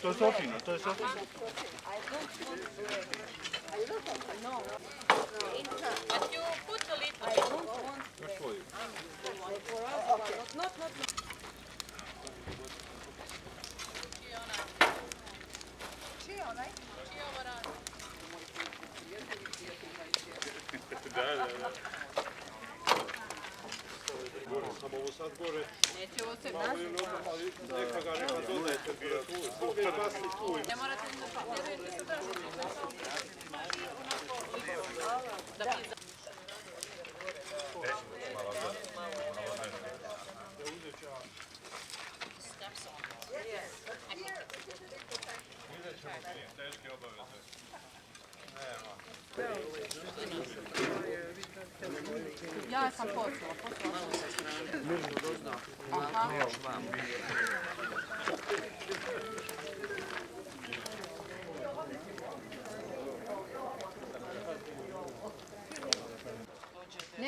To je Sofina, to je Sofina. But you put a little. Još svoju. Samo ovo sad gore. Neće ovo se Ali neka ga nema dodaje temperaturu. Zbog je basi tu. ne morate da vjerujete se držati. Da bi Teške obaveze. ja sam poslala.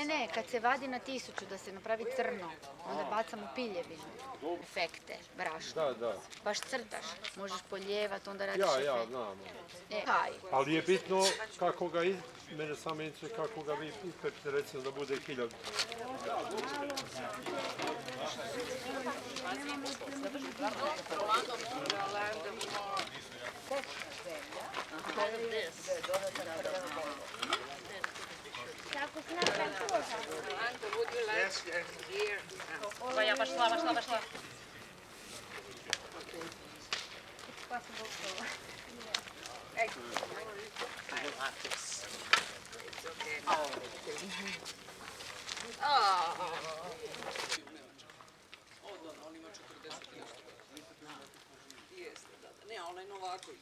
Ne, kad se vadi na 1000 da se napravi crno, onda bacamo piljevinu, efekte, brašno. Da. Baš crtaš, možeš poljevat, onda radiš Ja, efekt. znam. Kaj? Ali je bitno kako ga, mene samo interesuje kako ga vi ispečete, recimo da bude 1000. Pa ja bašla. Ne, onaj Novaković.